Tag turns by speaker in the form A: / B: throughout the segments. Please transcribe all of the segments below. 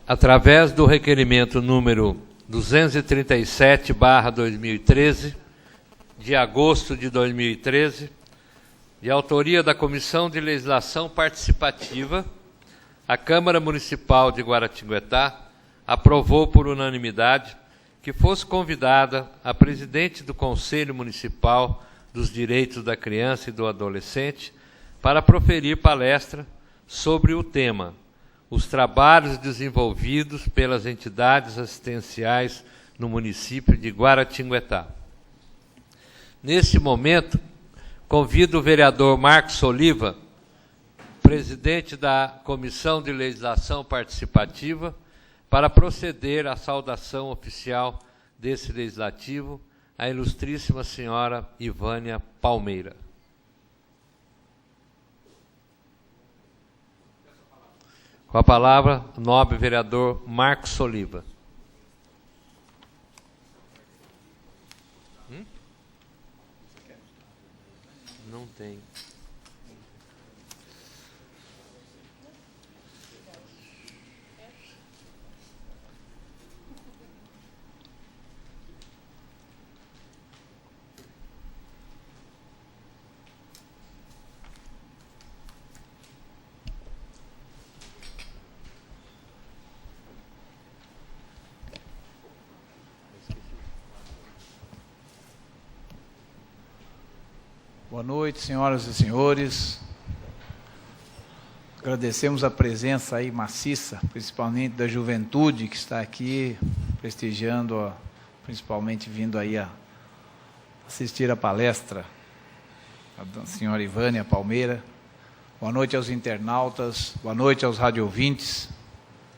A: através do requerimento número 237/2013, de agosto de 2013, de autoria da Comissão de Legislação Participativa, a Câmara Municipal de Guaratinguetá aprovou por unanimidade que fosse convidada a presidente do Conselho Municipal dos Direitos da Criança e do Adolescente para proferir palestra sobre o tema os trabalhos desenvolvidos pelas entidades assistenciais no município de Guaratinguetá. Neste momento, convido o vereador Marcos Oliva, presidente da Comissão de Legislação Participativa, para proceder à saudação oficial desse legislativo, a ilustríssima senhora Ivânia Palmeira. Com a palavra, o nobre vereador Marcos Oliva. Não tem.
B: Boa noite, senhoras e senhores. Agradecemos a presença aí maciça, principalmente da juventude que está aqui prestigiando, principalmente vindo aí a assistir a palestra da senhora Ivânia Palmeira. Boa noite aos internautas, boa noite aos radioouvintes,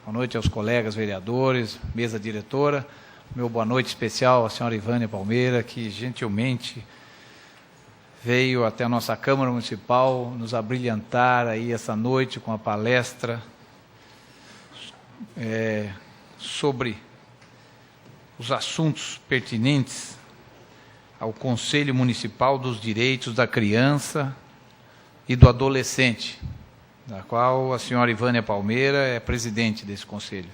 B: boa noite aos colegas vereadores, mesa diretora. Meu boa noite especial à senhora Ivânia Palmeira, que gentilmente veio até a nossa Câmara Municipal nos abrilhantar aí essa noite com a palestra sobre os assuntos pertinentes ao Conselho Municipal dos Direitos da Criança e do Adolescente, da qual a senhora Ivânia Palmeira é presidente desse conselho.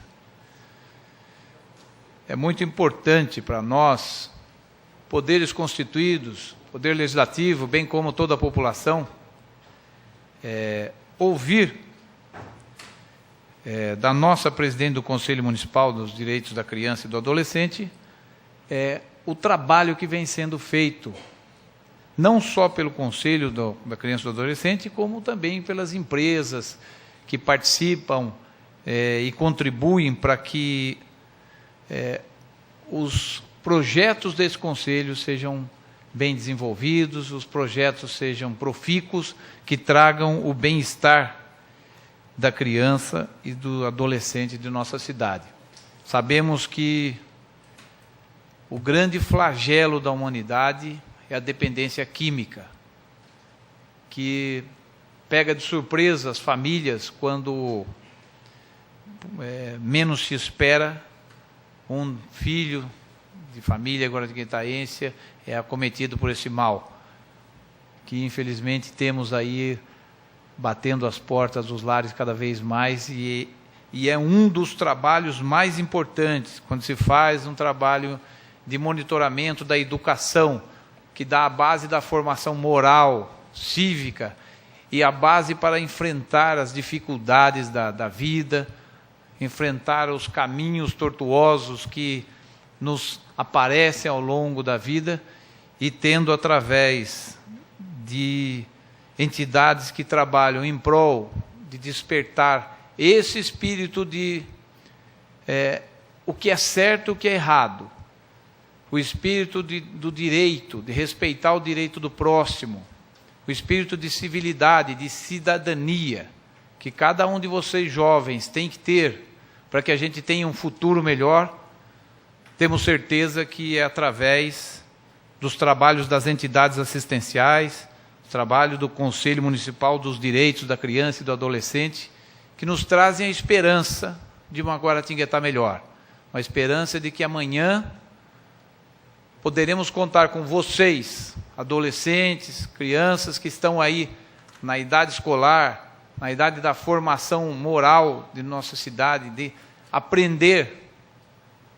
B: É muito importante para nós, poderes constituídos, Poder Legislativo, bem como toda a população, ouvir da nossa presidente do Conselho Municipal dos Direitos da Criança e do Adolescente o trabalho que vem sendo feito, não só pelo Conselho da Criança e do Adolescente, como também pelas empresas que participam e contribuem para que os projetos desse Conselho sejam bem desenvolvidos, os projetos sejam profícuos, que tragam o bem-estar da criança e do adolescente de nossa cidade. Sabemos que o grande flagelo da humanidade é a dependência química, que pega de surpresa as famílias quando menos se espera, um filho de família guaratinguetaense é acometido por esse mal, que infelizmente temos aí batendo as portas dos lares cada vez mais, e é um dos trabalhos mais importantes, quando se faz um trabalho de monitoramento da educação, que dá a base da formação moral, cívica, e a base para enfrentar as dificuldades da vida, enfrentar os caminhos tortuosos que nos aparecem ao longo da vida, e tendo através de entidades que trabalham em prol de despertar esse espírito de o que é certo e o que é errado, o espírito do direito, de respeitar o direito do próximo, o espírito de civilidade, de cidadania, que cada um de vocês jovens tem que ter, para que a gente tenha um futuro melhor. Temos certeza que é através dos trabalhos das entidades assistenciais, trabalho do Conselho Municipal dos Direitos da Criança e do Adolescente, que nos trazem a esperança de uma Guaratinguetá melhor. Uma esperança de que amanhã poderemos contar com vocês, adolescentes, crianças que estão aí na idade escolar, na idade da formação moral de nossa cidade, de aprender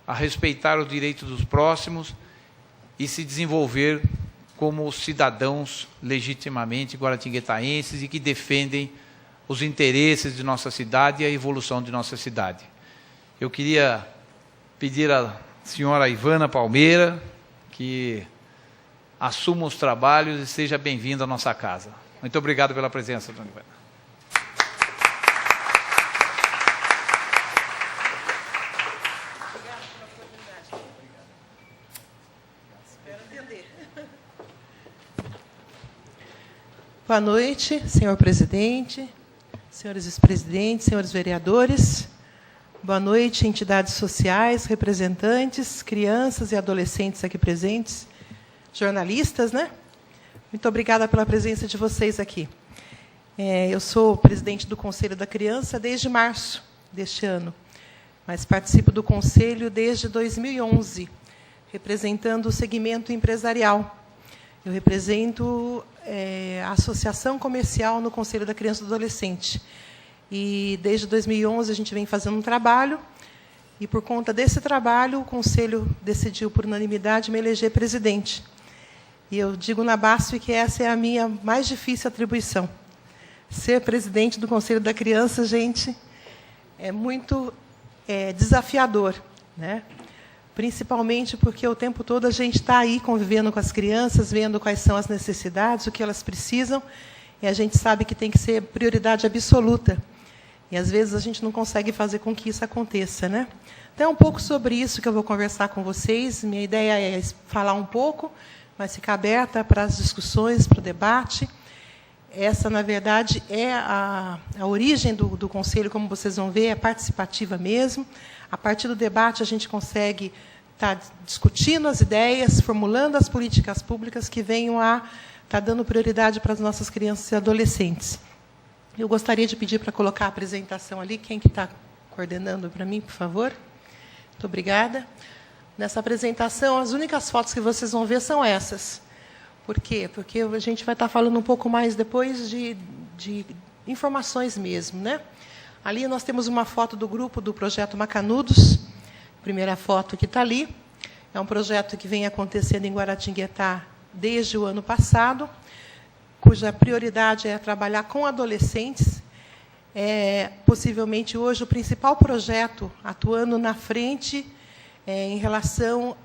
B: a respeitar os direitos dos próximos e se desenvolver como cidadãos legitimamente guaratinguetaenses e que defendem os interesses de nossa cidade e a evolução de nossa cidade. Eu queria pedir à senhora Ivana Palmeira que assuma os trabalhos e seja bem-vinda à nossa casa. Muito obrigado pela presença, dona Ivana.
C: Boa noite, senhor presidente, senhores vice-presidentes, senhores vereadores. Boa noite, entidades sociais, representantes, crianças e adolescentes aqui presentes, jornalistas, né? Muito obrigada pela presença de vocês aqui. Eu sou presidente do Conselho da Criança desde março deste ano, mas participo do Conselho desde 2011, representando o segmento empresarial. Eu represento a Associação Comercial no Conselho da Criança e do Adolescente. E, desde 2011, a gente vem fazendo um trabalho, e, por conta desse trabalho, o Conselho decidiu, por unanimidade, me eleger presidente. E eu digo na BASF que essa é a minha mais difícil atribuição. Ser presidente do Conselho da Criança, gente, é muito desafiador, né? Principalmente porque o tempo todo a gente está aí convivendo com as crianças, vendo quais são as necessidades, o que elas precisam, e a gente sabe que tem que ser prioridade absoluta. E, às vezes, a gente não consegue fazer com que isso aconteça, né? Então, é um pouco sobre isso que eu vou conversar com vocês. Minha ideia é falar um pouco, mas ficar aberta para as discussões, para o debate. Essa, na verdade, é a origem do Conselho, como vocês vão ver, é participativa mesmo. A partir do debate, a gente consegue estar discutindo as ideias, formulando as políticas públicas que venham a estar dando prioridade para as nossas crianças e adolescentes. Eu gostaria de pedir para colocar a apresentação ali. Quem que está coordenando para mim, por favor? Muito obrigada. Nessa apresentação, as únicas fotos que vocês vão ver são essas. Por quê? Porque a gente vai estar falando um pouco mais depois de informações mesmo, né? Ali nós temos uma foto do grupo do Projeto Macanudos, primeira foto que está ali. É um projeto que vem acontecendo em Guaratinguetá desde o ano passado, cuja prioridade é trabalhar com adolescentes. Possivelmente, hoje, o principal projeto atuando na frente em relação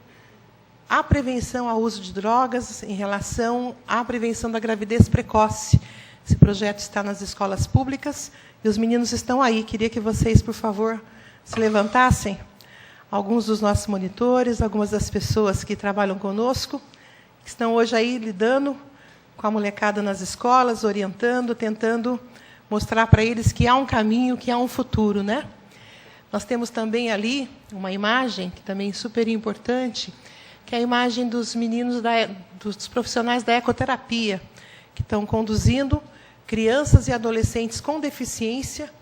C: à prevenção ao uso de drogas, em relação à prevenção da gravidez precoce. Esse projeto está nas escolas públicas e os meninos estão aí. Queria que vocês, por favor, se levantassem. Alguns dos nossos monitores, algumas das pessoas que trabalham conosco, que estão hoje aí lidando com a molecada nas escolas, orientando, tentando mostrar para eles que há um caminho, que há um futuro, né? Nós temos também ali uma imagem, que também é super importante, que é a imagem dos meninos, dos profissionais da ecoterapia, que estão conduzindo crianças e adolescentes com deficiência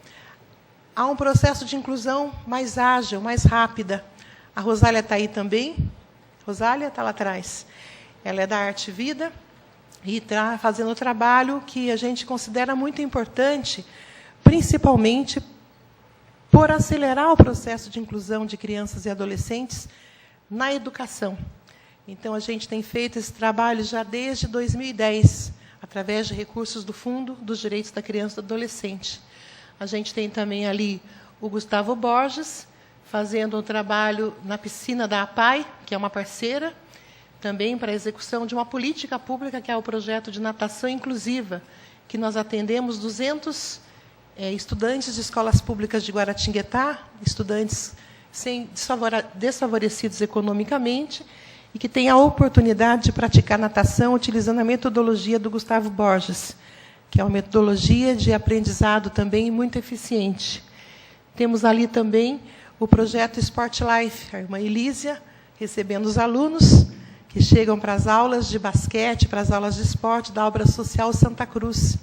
C: a um processo de inclusão mais ágil, mais rápida. A Rosália está aí também. Rosália está lá atrás. Ela é da Arte Vida e está fazendo um trabalho que a gente considera muito importante, principalmente por acelerar o processo de inclusão de crianças e adolescentes na educação. Então, a gente tem feito esse trabalho já desde 2010, através de recursos do Fundo dos Direitos da Criança e do Adolescente. A gente tem também ali o Gustavo Borges, fazendo um trabalho na piscina da APAI, que é uma parceira, também para a execução de uma política pública, que é o projeto de natação inclusiva, que nós atendemos 200 estudantes de escolas públicas de Guaratinguetá, estudantes desfavorecidos economicamente, e que têm a oportunidade de praticar natação utilizando a metodologia do Gustavo Borges, que é uma metodologia de aprendizado também muito eficiente. Temos ali também o projeto Sport Life, a irmã Elísia, recebendo os alunos que chegam para as aulas de basquete, para as aulas de esporte da Obra Social Santa Cruz.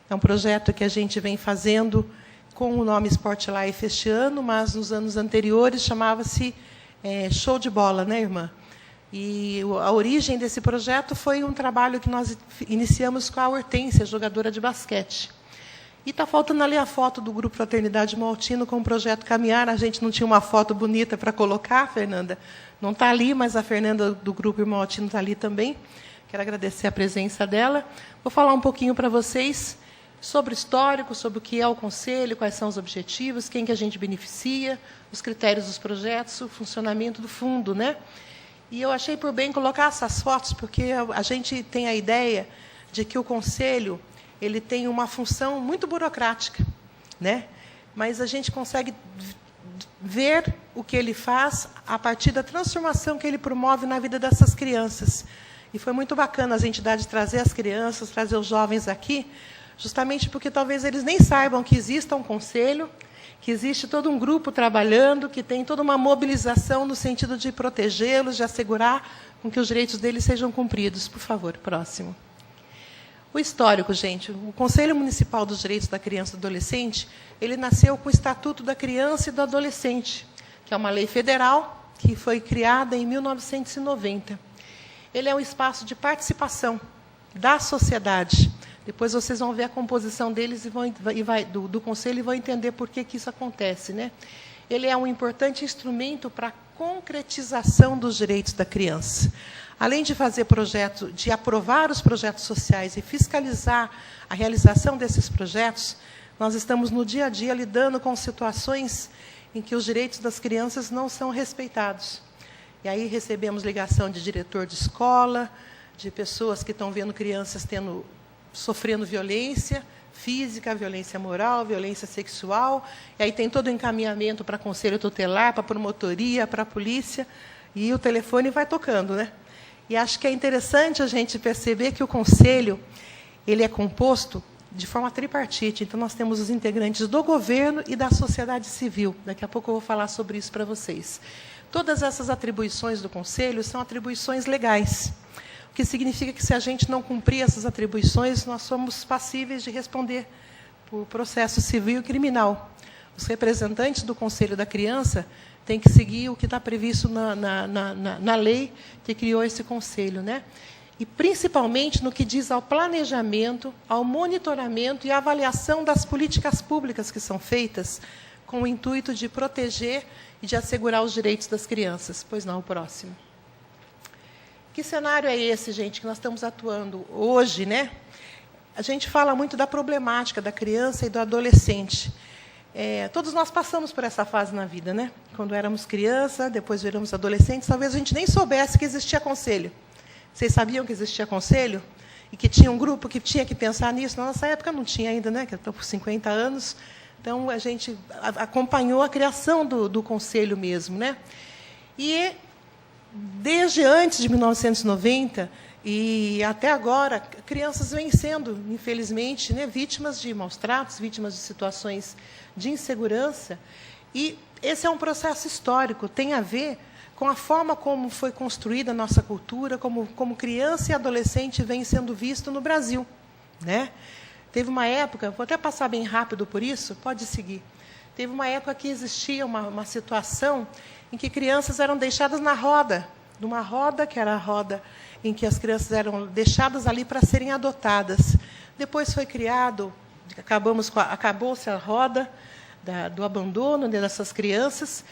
C: É um projeto que a gente vem fazendo com o nome Sport Life este ano, mas nos anos anteriores chamava-se Show de Bola, né, irmã? E a origem desse projeto foi um trabalho que nós iniciamos com a Hortência, jogadora de basquete. E está faltando ali a foto do Grupo Fraternidade Maltino com o projeto Caminhar. A gente não tinha uma foto bonita para colocar, Fernanda. Não está ali, mas a Fernanda do Grupo Irmão Altino está ali também. Quero agradecer a presença dela. Vou falar um pouquinho para vocês sobre o histórico, sobre o que é o Conselho, quais são os objetivos, quem que a gente beneficia, os critérios dos projetos, o funcionamento do fundo, né? E eu achei por bem colocar essas fotos, porque a gente tem a ideia de que o Conselho ele tem uma função muito burocrática, né? Mas a gente consegue ver o que ele faz a partir da transformação que ele promove na vida dessas crianças. E foi muito bacana as entidades trazer as crianças, trazer os jovens aqui, justamente porque talvez eles nem saibam que exista um conselho, que existe todo um grupo trabalhando, que tem toda uma mobilização no sentido de protegê-los, de assegurar com que os direitos deles sejam cumpridos. Por favor, próximo. O histórico, gente. O Conselho Municipal dos Direitos da Criança e do Adolescente, ele nasceu com o Estatuto da Criança e do Adolescente, que é uma lei federal que foi criada em 1990. Ele é um espaço de participação da sociedade. Depois vocês vão ver a composição deles do Conselho e vão entender por que isso acontece, né? Ele é um importante instrumento para a concretização dos direitos da criança. Além de fazer projeto, de aprovar os projetos sociais e fiscalizar a realização desses projetos, nós estamos no dia a dia lidando com situações em que os direitos das crianças não são respeitados. E aí recebemos ligação de diretor de escola, de pessoas que estão vendo crianças sofrendo violência física, violência moral, violência sexual. E aí tem todo o encaminhamento para conselho tutelar, para promotoria, para a polícia, e o telefone vai tocando, né? E acho que é interessante a gente perceber que o Conselho ele é composto de forma tripartite. Então, nós temos os integrantes do governo e da sociedade civil. Daqui a pouco eu vou falar sobre isso para vocês. Todas essas atribuições do Conselho são atribuições legais, o que significa que, se a gente não cumprir essas atribuições, nós somos passíveis de responder por processo civil e criminal. Os representantes do Conselho da Criança têm que seguir o que está previsto na lei que criou esse Conselho, né? E, principalmente, no que diz ao planejamento, ao monitoramento e à avaliação das políticas públicas que são feitas com o intuito de proteger e de assegurar os direitos das crianças. Pois não, o próximo. Que cenário é esse, gente, que nós estamos atuando hoje, né? A gente fala muito da problemática da criança e do adolescente. Todos nós passamos por essa fase na vida, né? Quando éramos criança, depois viramos adolescentes, talvez a gente nem soubesse que existia conselho. Vocês sabiam que existia conselho? E que tinha um grupo que tinha que pensar nisso? Na nossa época não tinha ainda, né? Que eu estou por 50 anos. Então, a gente acompanhou a criação do conselho mesmo, né? E, desde antes de 1990 e até agora, crianças vêm sendo, infelizmente, né, vítimas de maus-tratos, vítimas de situações de insegurança. E esse é um processo histórico, tem a ver com a forma como foi construída a nossa cultura, como criança e adolescente vem sendo visto no Brasil, né? Teve uma época, vou até passar bem rápido por isso, pode seguir. Teve uma época que existia uma situação em que crianças eram deixadas na roda, numa roda que era a roda em que as crianças eram deixadas ali para serem adotadas. Depois foi criado, acabou-se a roda do abandono dessas crianças,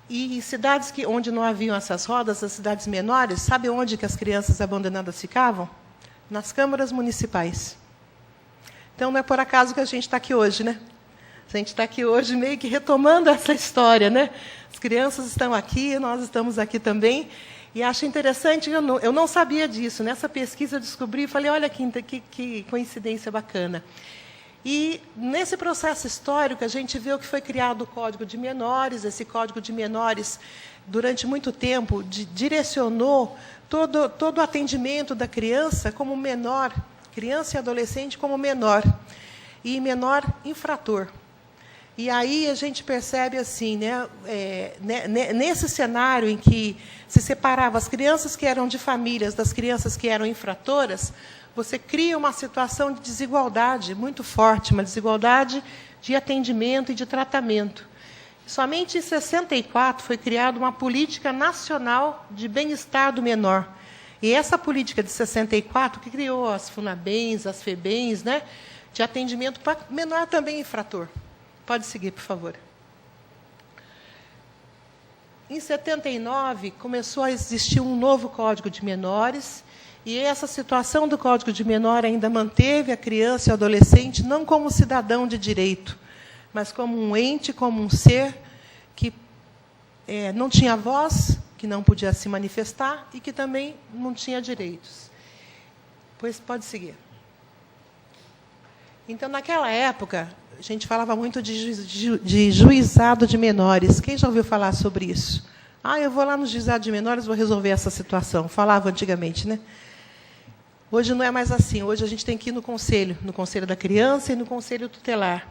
C: e em cidades onde não haviam essas rodas, as cidades menores, sabe onde que as crianças abandonadas ficavam? Nas câmaras municipais. Então, não é por acaso que a gente está aqui hoje, né? A gente está aqui hoje meio que retomando essa história, né? As crianças estão aqui, nós estamos aqui também. E acho interessante, eu não sabia disso. Nessa pesquisa eu descobri e falei, olha que coincidência bacana. E, nesse processo histórico, a gente vê que foi criado o Código de Menores. Esse Código de Menores, durante muito tempo, direcionou todo o atendimento da criança como menor, criança e adolescente como menor, e menor infrator. E aí a gente percebe assim, né, nesse cenário em que se separava as crianças que eram de famílias das crianças que eram infratoras, você cria uma situação de desigualdade muito forte, uma desigualdade de atendimento e de tratamento. Somente em 64 foi criada uma política nacional de bem-estar do menor. E essa política de 64, que criou as FUNABENs, as FEBENs, né, de atendimento para menor também infrator. Pode seguir, por favor. Em 79, começou a existir um novo Código de Menores, e essa situação do Código de Menor ainda manteve a criança e o adolescente não como cidadão de direito, mas como um ente, como um ser que não tinha voz, que não podia se manifestar e que também não tinha direitos. Pois pode seguir. Então, naquela época, a gente falava muito de juizado de menores. Quem já ouviu falar sobre isso? Eu vou lá no juizado de menores, vou resolver essa situação. Falava antigamente, né? Hoje não é mais assim. Hoje a gente tem que ir no Conselho da Criança e no Conselho Tutelar.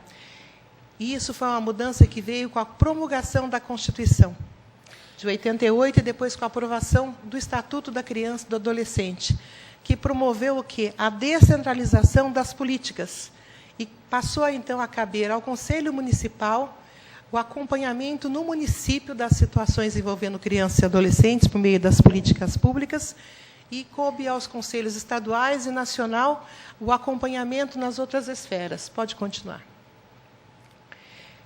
C: E isso foi uma mudança que veio com a promulgação da Constituição de 88 e depois com a aprovação do Estatuto da Criança e do Adolescente, que promoveu o quê? A descentralização das políticas. E passou, então, a caber ao Conselho Municipal o acompanhamento no município das situações envolvendo crianças e adolescentes por meio das políticas públicas, e coube aos conselhos estaduais e nacional o acompanhamento nas outras esferas. Pode continuar.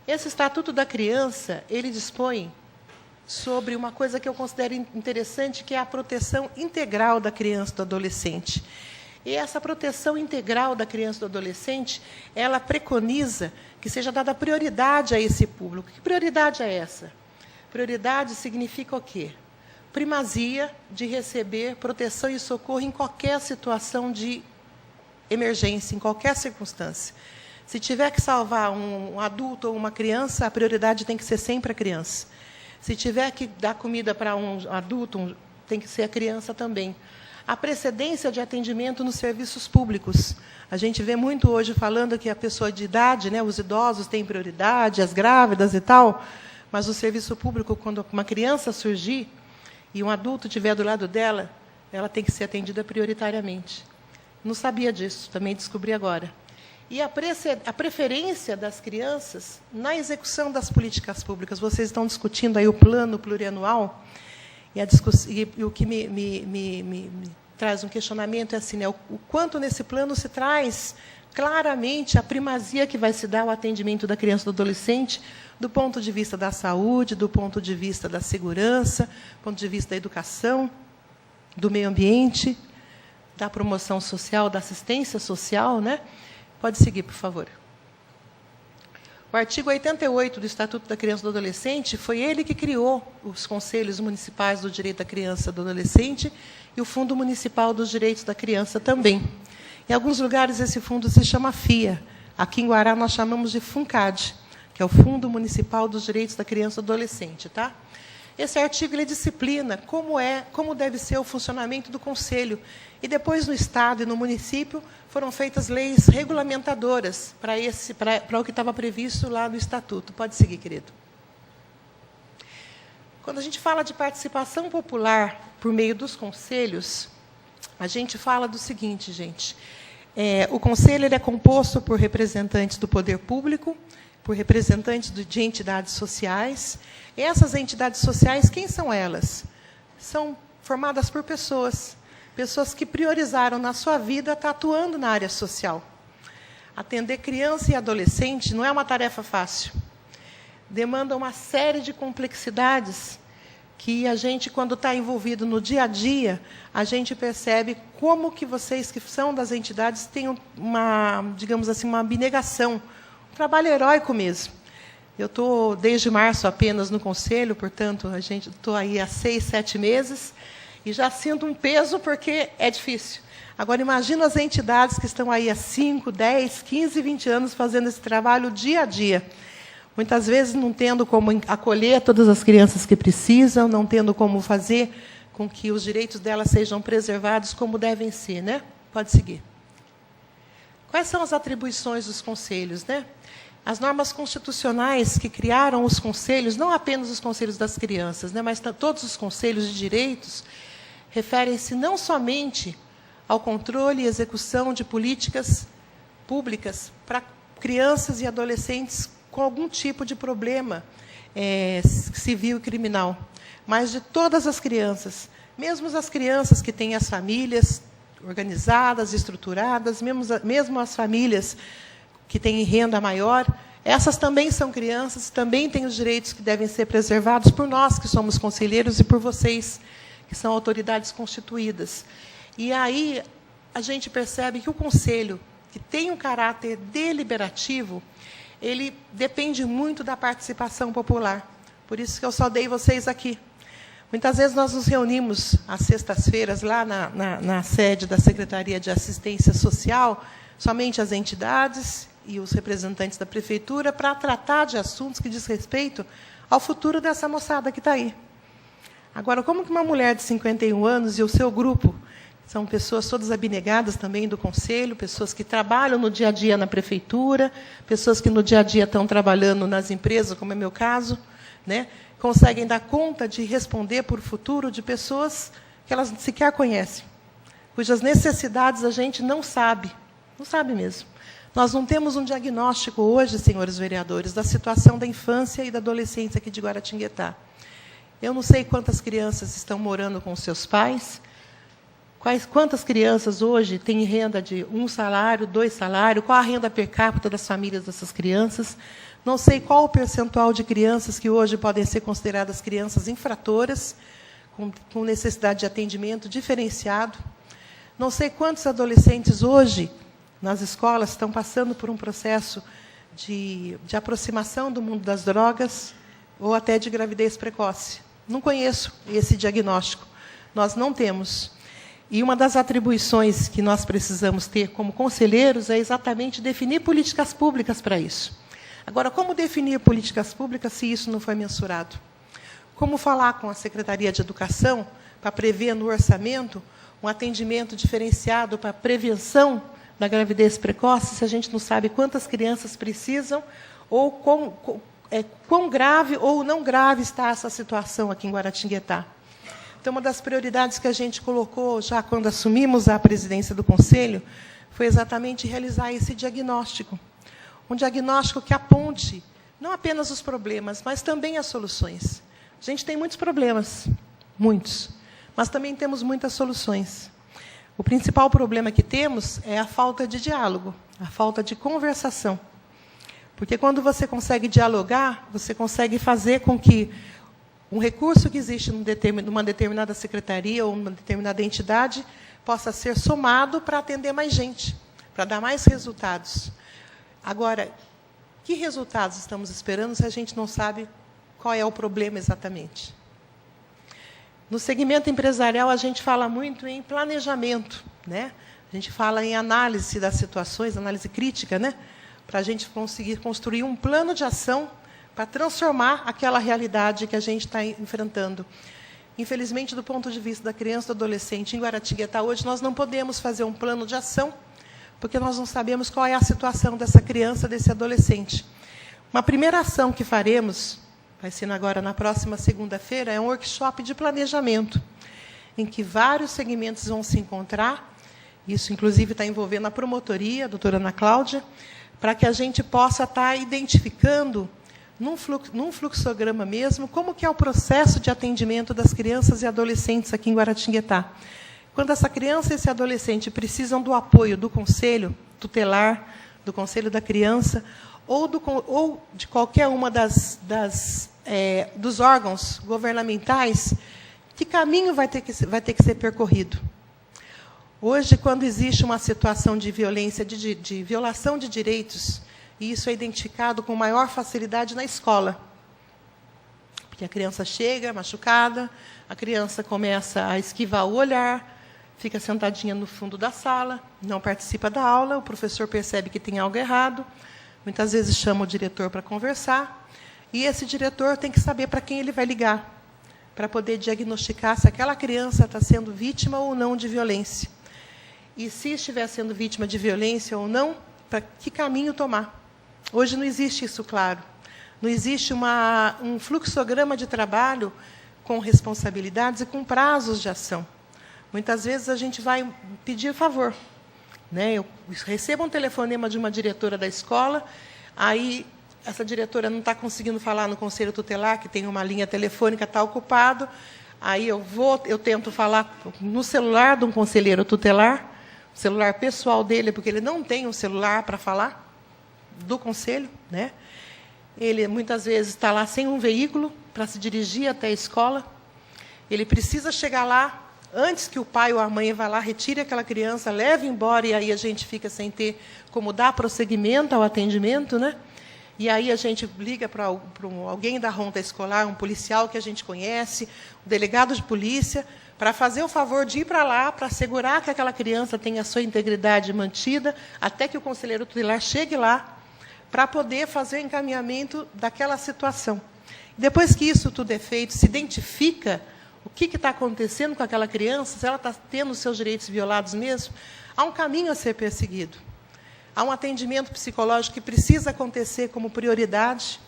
C: Esse Estatuto da Criança, ele dispõe sobre uma coisa que eu considero interessante, que é a proteção integral da criança e do adolescente. E essa proteção integral da criança e do adolescente, ela preconiza que seja dada prioridade a esse público. Que prioridade é essa? Prioridade significa o quê? Primazia de receber proteção e socorro em qualquer situação de emergência, em qualquer circunstância. Se tiver que salvar um adulto ou uma criança, a prioridade tem que ser sempre a criança. Se tiver que dar comida para um adulto, tem que ser a criança também. A precedência de atendimento nos serviços públicos. A gente vê muito hoje falando que a pessoa de idade, né, os idosos têm prioridade, as grávidas e tal, mas o serviço público, quando uma criança surgir e um adulto estiver do lado dela, ela tem que ser atendida prioritariamente. Não sabia disso, também descobri agora. E a preferência das crianças na execução das políticas públicas. Vocês estão discutindo aí o plano plurianual, e o que me traz um questionamento é assim, né, o quanto nesse plano se traz claramente a primazia que vai se dar ao atendimento da criança e do adolescente, do ponto de vista da saúde, do ponto de vista da segurança, do ponto de vista da educação, do meio ambiente, da promoção social, da assistência social, né? Pode seguir, por favor. O artigo 88 do Estatuto da Criança e do Adolescente foi ele que criou os Conselhos Municipais do Direito da Criança e do Adolescente e o Fundo Municipal dos Direitos da Criança também. Em alguns lugares, esse fundo se chama FIA. Aqui em Guará, nós chamamos de FUNCAD, que é o Fundo Municipal dos Direitos da Criança e do Adolescente. Tá? Esse artigo ele disciplina como deve ser o funcionamento do Conselho. E depois, no Estado e no município, foram feitas leis regulamentadoras para o que estava previsto lá no Estatuto. Pode seguir, querido. Quando a gente fala de participação popular por meio dos conselhos, a gente fala do seguinte, gente. O conselho ele é composto por representantes do poder público, por representantes de entidades sociais. E essas entidades sociais, quem são elas? São formadas por pessoas que priorizaram na sua vida estar atuando na área social. Atender criança e adolescente não é uma tarefa fácil. Demanda uma série de complexidades que a gente, quando está envolvido no dia a dia, a gente percebe como que vocês, que são das entidades, têm digamos assim, uma abnegação, um trabalho heróico mesmo. Eu estou, desde março, apenas no Conselho, portanto, estou aí há 6, 7 meses, e já sinto um peso, porque é difícil. Agora, imagina as entidades que estão aí há 5, 10, 15, 20 anos fazendo esse trabalho dia a dia. Muitas vezes não tendo como acolher todas as crianças que precisam, não tendo como fazer com que os direitos delas sejam preservados como devem ser, né? Pode seguir. Quais são as atribuições dos conselhos, né? As normas constitucionais que criaram os conselhos, não apenas os conselhos das crianças, né, mas todos os conselhos de direitos, referem-se não somente ao controle e execução de políticas públicas para crianças e adolescentes com algum tipo de problema civil e criminal, mas de todas as crianças, mesmo as crianças que têm as famílias organizadas, estruturadas, mesmo as famílias que têm renda maior, essas também são crianças, também têm os direitos que devem ser preservados por nós, que somos conselheiros, e por vocês, que são autoridades constituídas. E aí a gente percebe que o Conselho, que tem um caráter deliberativo, ele depende muito da participação popular. Por isso que eu saudei vocês aqui. Muitas vezes nós nos reunimos às sextas-feiras lá na sede da Secretaria de Assistência Social, somente as entidades e os representantes da Prefeitura, para tratar de assuntos que diz respeito ao futuro dessa moçada que está aí. Agora, como que uma mulher de 51 anos e o seu grupo, são pessoas todas abnegadas também do Conselho, pessoas que trabalham no dia a dia na Prefeitura, pessoas que no dia a dia estão trabalhando nas empresas, como é meu caso, né, conseguem dar conta de responder por futuro de pessoas que elas sequer conhecem, cujas necessidades a gente não sabe mesmo. Nós não temos um diagnóstico hoje, senhores vereadores, da situação da infância e da adolescência aqui de Guaratinguetá. Eu não sei quantas crianças estão morando com seus pais, quantas crianças hoje têm renda de 1 salário, 2 salários, qual a renda per capita das famílias dessas crianças. Não sei qual o percentual de crianças que hoje podem ser consideradas crianças infratoras, com necessidade de atendimento diferenciado. Não sei quantos adolescentes hoje, nas escolas, estão passando por um processo de aproximação do mundo das drogas ou até de gravidez precoce. Não conheço esse diagnóstico. Nós não temos. E uma das atribuições que nós precisamos ter como conselheiros é exatamente definir políticas públicas para isso. Agora, como definir políticas públicas se isso não foi mensurado? Como falar com a Secretaria de Educação para prever no orçamento um atendimento diferenciado para a prevenção da gravidez precoce, se a gente não sabe quantas crianças precisam ou quão grave ou não grave está essa situação aqui em Guaratinguetá? Então, uma das prioridades que a gente colocou já quando assumimos a presidência do Conselho foi exatamente realizar esse diagnóstico. Um diagnóstico que aponte não apenas os problemas, mas também as soluções. A gente tem muitos problemas, muitos, mas também temos muitas soluções. O principal problema que temos é a falta de diálogo, a falta de conversação. Porque quando você consegue dialogar, você consegue fazer com que um recurso que existe numa determinada secretaria ou numa determinada entidade possa ser somado para atender mais gente, para dar mais resultados. Agora, que resultados estamos esperando se a gente não sabe qual é o problema exatamente? No segmento empresarial, a gente fala muito em planejamento, né? A gente fala em análise das situações, análise crítica, né? Para a gente conseguir construir um plano de ação para transformar aquela realidade que a gente está enfrentando. Infelizmente, do ponto de vista da criança e do adolescente em Guaratinguetá, hoje nós não podemos fazer um plano de ação, porque nós não sabemos qual é a situação dessa criança, desse adolescente. Uma primeira ação que faremos, vai ser agora na próxima segunda-feira, é um workshop de planejamento, em que vários segmentos vão se encontrar. Isso, inclusive, está envolvendo a promotoria, a doutora Ana Cláudia, para que a gente possa estar identificando, num fluxograma mesmo, como que é o processo de atendimento das crianças e adolescentes aqui em Guaratinguetá. Quando essa criança e esse adolescente precisam do apoio do Conselho Tutelar, do Conselho da Criança, ou de qualquer uma dos órgãos governamentais, que caminho vai ter que ser percorrido? Hoje, quando existe uma situação de violência, de violação de direitos, e isso é identificado com maior facilidade na escola, porque a criança chega machucada, a criança começa a esquivar o olhar, fica sentadinha no fundo da sala, não participa da aula, o professor percebe que tem algo errado, muitas vezes chama o diretor para conversar, e esse diretor tem que saber para quem ele vai ligar, para poder diagnosticar se aquela criança está sendo vítima ou não de violência. E se estiver sendo vítima de violência ou não, para que caminho tomar? Hoje não existe isso, claro. Não existe um fluxograma de trabalho com responsabilidades e com prazos de ação. Muitas vezes a gente vai pedir favor, né? Eu recebo um telefonema de uma diretora da escola, aí essa diretora não está conseguindo falar no Conselho Tutelar, que tem uma linha telefônica, está ocupado, aí eu tento falar no celular de um conselheiro tutelar, celular pessoal dele, porque ele não tem um celular para falar. do conselho, né? Ele muitas vezes está lá sem um veículo para se dirigir até a escola. Ele precisa chegar lá antes que o pai ou a mãe vá lá, retire aquela criança, leve embora, e aí a gente fica sem ter como dar prosseguimento ao atendimento, né? E aí a gente liga para alguém da ronda escolar, um policial que a gente conhece, um delegado de polícia, para fazer o favor de ir para lá, para assegurar que aquela criança tenha a sua integridade mantida, até que o conselheiro tutelar chegue lá, para poder fazer o encaminhamento daquela situação. Depois que isso tudo é feito, se identifica o que está acontecendo com aquela criança, se ela está tendo os seus direitos violados mesmo, há um caminho a ser perseguido. Há um atendimento psicológico que precisa acontecer como prioridade,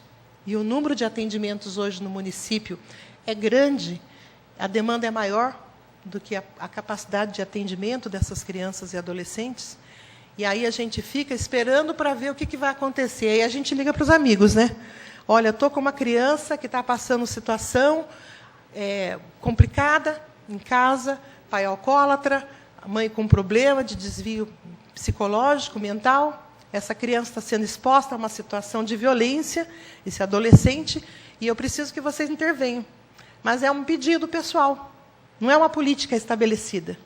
C: e o número de atendimentos hoje no município é grande, a demanda é maior do que a capacidade de atendimento dessas crianças e adolescentes. E aí a gente fica esperando para ver o que vai acontecer. Aí a gente liga para os amigos, né? Olha, estou com uma criança que está passando situação complicada em casa, pai alcoólatra, a mãe com problema de desvio psicológico, mental. Essa criança está sendo exposta a uma situação de violência, esse adolescente, e eu preciso que vocês intervenham. Mas é um pedido pessoal, não é uma política estabelecida.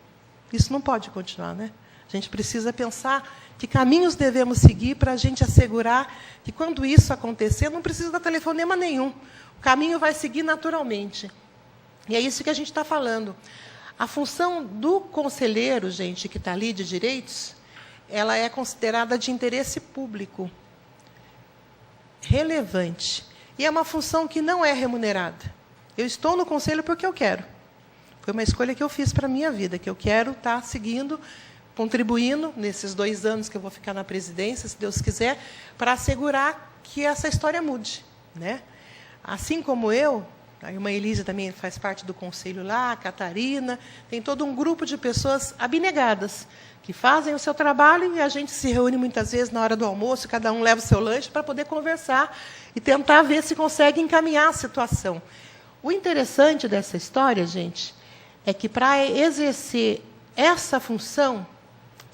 C: Isso não pode continuar, né? A gente precisa pensar que caminhos devemos seguir para a gente assegurar que, quando isso acontecer, não precisa dar telefonema nenhum. O caminho vai seguir naturalmente. E é isso que a gente está falando. A função do conselheiro, gente, que está ali de direitos, ela é considerada de interesse público, relevante. E é uma função que não é remunerada. Eu estou no conselho porque eu quero. Foi uma escolha que eu fiz para a minha vida, que eu quero estar seguindo, contribuindo, nesses 2 anos que eu vou ficar na presidência, se Deus quiser, para assegurar que essa história mude, né? Assim como eu, a irmã Elisa também faz parte do conselho lá, a Catarina, tem todo um grupo de pessoas abnegadas, que fazem o seu trabalho, e a gente se reúne muitas vezes na hora do almoço, cada um leva o seu lanche para poder conversar e tentar ver se consegue encaminhar a situação. O interessante dessa história, gente, é que para exercer essa função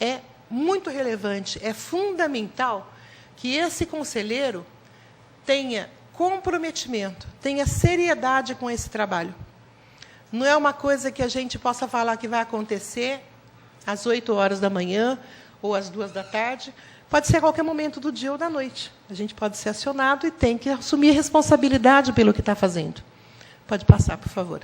C: é muito relevante, é fundamental que esse conselheiro tenha comprometimento, tenha seriedade com esse trabalho. Não é uma coisa que a gente possa falar que vai acontecer às 8 horas da manhã ou às 2 da tarde. Pode ser a qualquer momento do dia ou da noite. A gente pode ser acionado e tem que assumir responsabilidade pelo que está fazendo. Pode passar, por favor.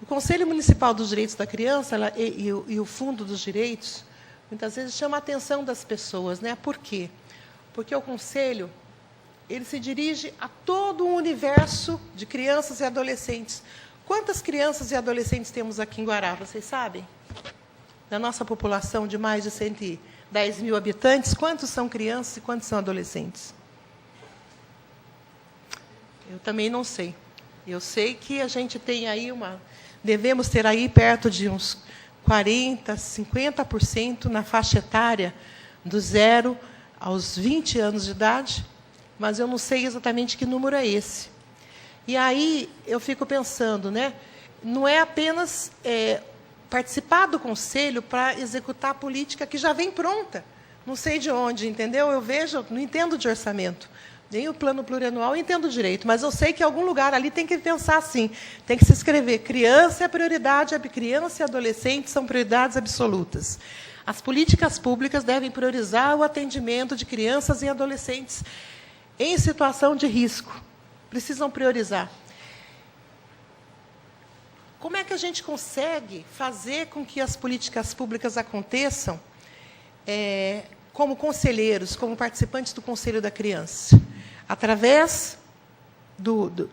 C: O Conselho Municipal dos Direitos da Criança e o Fundo dos Direitos, muitas vezes, chama a atenção das pessoas, né? Por quê? Porque o Conselho ele se dirige a todo um universo de crianças e adolescentes. Quantas crianças e adolescentes temos aqui em Guará, vocês sabem? Da nossa população de mais de 110 mil habitantes, quantos são crianças e quantos são adolescentes? Eu também não sei. Eu sei que a gente tem aí devemos ter aí perto de uns 40%, 50% na faixa etária do 0 aos 20 anos de idade, mas eu não sei exatamente que número é esse. E aí eu fico pensando, né? Não é apenas participar do conselho para executar a política que já vem pronta. Não sei de onde, entendeu? Eu vejo, não entendo de orçamento. Nem o plano plurianual eu entendo direito, mas eu sei que em algum lugar ali tem que pensar assim, tem que se escrever, criança é prioridade, criança e adolescente são prioridades absolutas. As políticas públicas devem priorizar o atendimento de crianças e adolescentes em situação de risco. Precisam priorizar. Como é que a gente consegue fazer com que as políticas públicas aconteçam como conselheiros, como participantes do Conselho da Criança? Através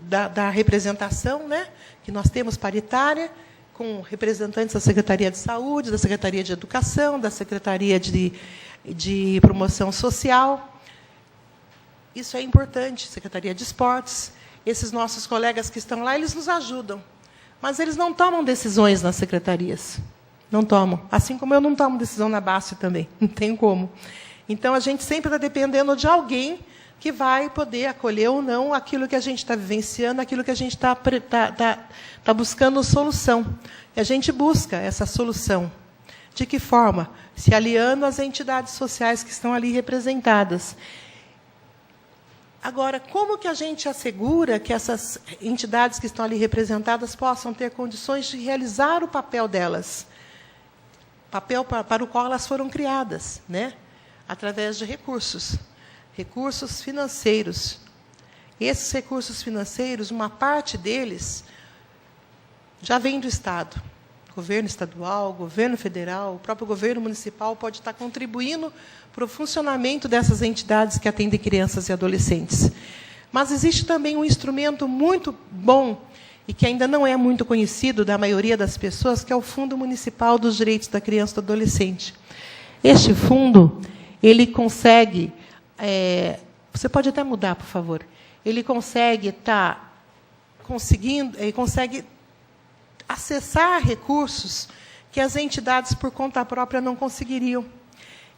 C: da representação, né, que nós temos paritária, com representantes da Secretaria de Saúde, da Secretaria de Educação, da Secretaria de Promoção Social. Isso é importante, Secretaria de Esportes. Esses nossos colegas que estão lá, eles nos ajudam. Mas eles não tomam decisões nas secretarias. Não tomam. Assim como eu não tomo decisão na BASF também. Não tem como. Então, a gente sempre está dependendo de alguém que vai poder acolher ou não aquilo que a gente está vivenciando, aquilo que a gente está buscando solução. E a gente busca essa solução De que forma? Se aliando às entidades sociais que estão ali representadas. Agora, como que a gente assegura que essas entidades que estão ali representadas possam ter condições de realizar o papel delas? Papel para o qual elas foram criadas, né? Através de recursos financeiros. Esses recursos financeiros, uma parte deles já vem do Estado. Governo estadual, governo federal, o próprio governo municipal pode estar contribuindo para o funcionamento dessas entidades que atendem crianças e adolescentes. Mas existe também um instrumento muito bom e que ainda não é muito conhecido da maioria das pessoas, que é o Fundo Municipal dos Direitos da Criança e do Adolescente. Este fundo, ele consegue... você pode até mudar, por favor. Ele consegue consegue acessar recursos que as entidades, por conta própria, não conseguiriam.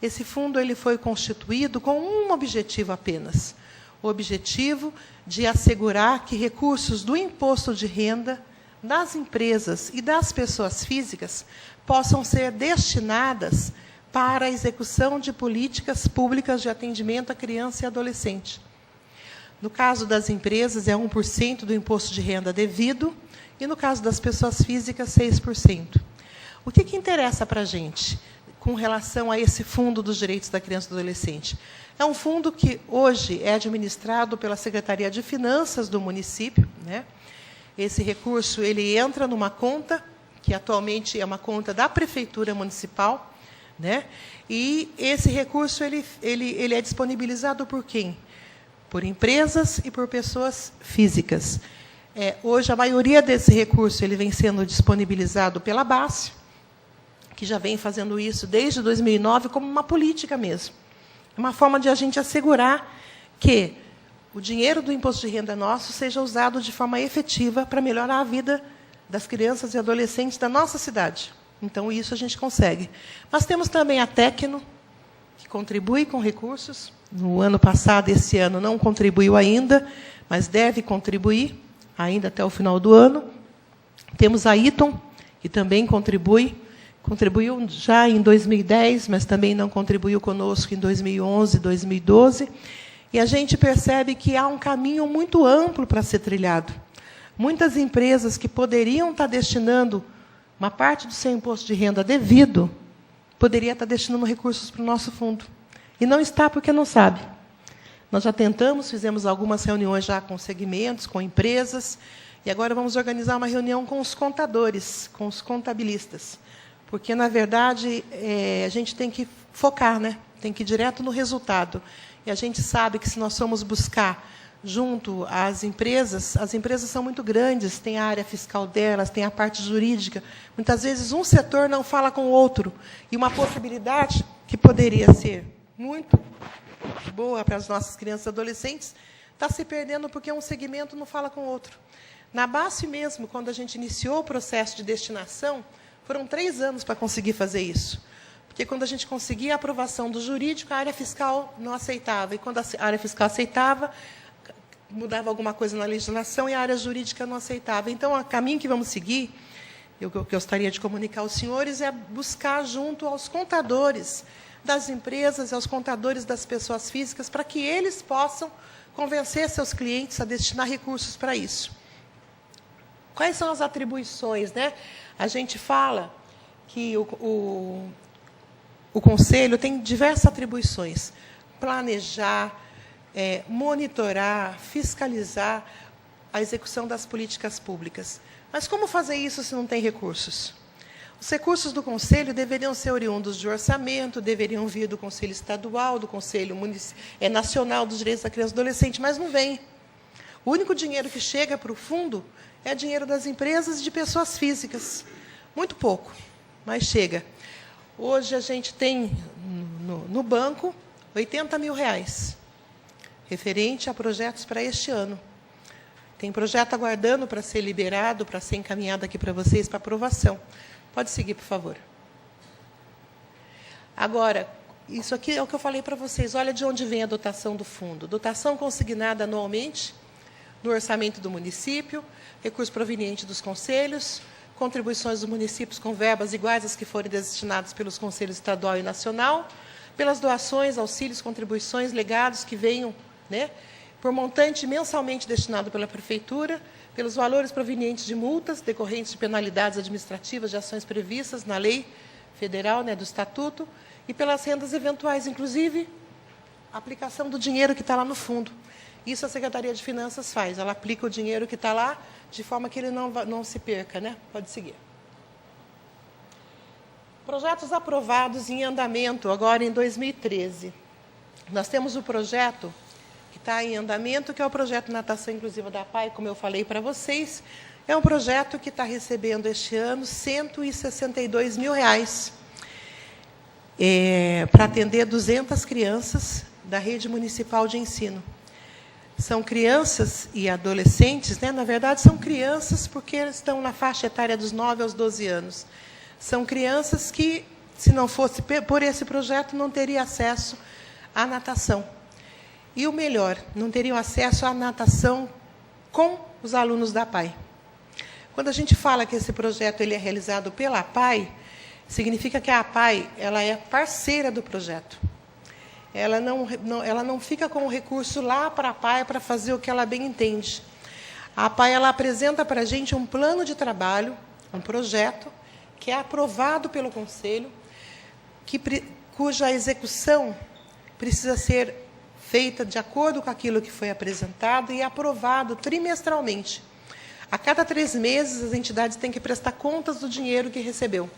C: Esse fundo ele foi constituído com um objetivo apenas: o objetivo de assegurar que recursos do imposto de renda das empresas e das pessoas físicas possam ser destinadas para a execução de políticas públicas de atendimento à criança e adolescente. No caso das empresas, é 1% do imposto de renda devido, e, no caso das pessoas físicas, 6%. O que interessa para a gente com relação a esse Fundo dos Direitos da Criança e do Adolescente? É um fundo que, hoje, é administrado pela Secretaria de Finanças do município, né? Esse recurso ele entra numa conta, que atualmente é uma conta da Prefeitura Municipal, né? E esse recurso ele é disponibilizado por quem? Por empresas e por pessoas físicas. Hoje, a maioria desse recurso ele vem sendo disponibilizado pela BASF, que já vem fazendo isso desde 2009 como uma política mesmo. É uma forma de a gente assegurar que o dinheiro do imposto de renda nosso seja usado de forma efetiva para melhorar a vida das crianças e adolescentes da nossa cidade. Então, isso a gente consegue. Mas temos também a Tecno, que contribui com recursos. No ano passado, esse ano, não contribuiu ainda, mas deve contribuir ainda até o final do ano. Temos a Iton, que também contribuiu já em 2010, mas também não contribuiu conosco em 2011, 2012. E a gente percebe que há um caminho muito amplo para ser trilhado. Muitas empresas que poderiam estar destinando uma parte do seu imposto de renda devido, poderia estar destinando recursos para o nosso fundo. E não está porque não sabe. Nós já tentamos, fizemos algumas reuniões já com segmentos, com empresas, e agora vamos organizar uma reunião com os contadores, com os contabilistas. Porque, na verdade, a gente tem que focar, né? Tem que ir direto no resultado. E a gente sabe que, se nós formos buscar junto às empresas são muito grandes, tem a área fiscal delas, tem a parte jurídica. Muitas vezes, um setor não fala com o outro. E uma possibilidade que poderia ser muito boa para as nossas crianças e adolescentes está se perdendo porque um segmento não fala com o outro. Na BASF mesmo, quando a gente iniciou o processo de destinação, foram 3 anos para conseguir fazer isso. Porque, quando a gente conseguia a aprovação do jurídico, a área fiscal não aceitava. E, quando a área fiscal aceitava, mudava alguma coisa na legislação e a área jurídica não aceitava. Então, o caminho que vamos seguir, o que eu gostaria de comunicar aos senhores, é buscar junto aos contadores das empresas e aos contadores das pessoas físicas, para que eles possam convencer seus clientes a destinar recursos para isso. Quais são as atribuições, né? A gente fala que o Conselho tem diversas atribuições: planejar, monitorar, fiscalizar a execução das políticas públicas. Mas como fazer isso se não tem recursos? Os recursos do Conselho deveriam ser oriundos de orçamento, deveriam vir do Conselho Estadual, do Conselho Nacional dos Direitos da Criança e do Adolescente, mas não vem. O único dinheiro que chega para o fundo é dinheiro das empresas e de pessoas físicas. Muito pouco, mas chega. Hoje a gente tem no banco R$80 mil, referente a projetos para este ano. Tem projeto aguardando para ser liberado, para ser encaminhado aqui para vocês, para aprovação. Pode seguir, por favor. Agora, isso aqui é o que eu falei para vocês. Olha de onde vem a dotação do fundo. Dotação consignada anualmente no orçamento do município, recurso proveniente dos conselhos, contribuições dos municípios com verbas iguais às que forem destinadas pelos Conselhos Estadual e Nacional, pelas doações, auxílios, contribuições, legados que venham, né, por montante mensalmente destinado pela Prefeitura, pelos valores provenientes de multas decorrentes de penalidades administrativas de ações previstas na lei federal, né, do Estatuto, e pelas rendas eventuais, inclusive a aplicação do dinheiro que está lá no fundo. Isso a Secretaria de Finanças faz, ela aplica o dinheiro que está lá, de forma que ele não se perca, né? Pode seguir. Projetos aprovados em andamento, agora em 2013. Nós temos o projeto que está em andamento, que é o projeto Natação Inclusiva da APAE, como eu falei para vocês. É um projeto que está recebendo este ano R$ 162 mil para atender 200 crianças da rede municipal de ensino. São crianças e adolescentes, né? Na verdade, são crianças porque estão na faixa etária dos 9 aos 12 anos. São crianças que, se não fosse por esse projeto, não teriam acesso à natação. E o melhor, não teriam acesso à natação com os alunos da APAE. Quando a gente fala que esse projeto ele é realizado pela APAE, significa que a APAE ela é parceira do projeto. Ela não fica com o recurso lá para a APAE para fazer o que ela bem entende. A APAE ela apresenta para a gente um plano de trabalho, um projeto, que é aprovado pelo Conselho, cuja execução precisa ser feita de acordo com aquilo que foi apresentado e aprovado trimestralmente. A cada 3 meses, as entidades têm que prestar contas do dinheiro que recebeu.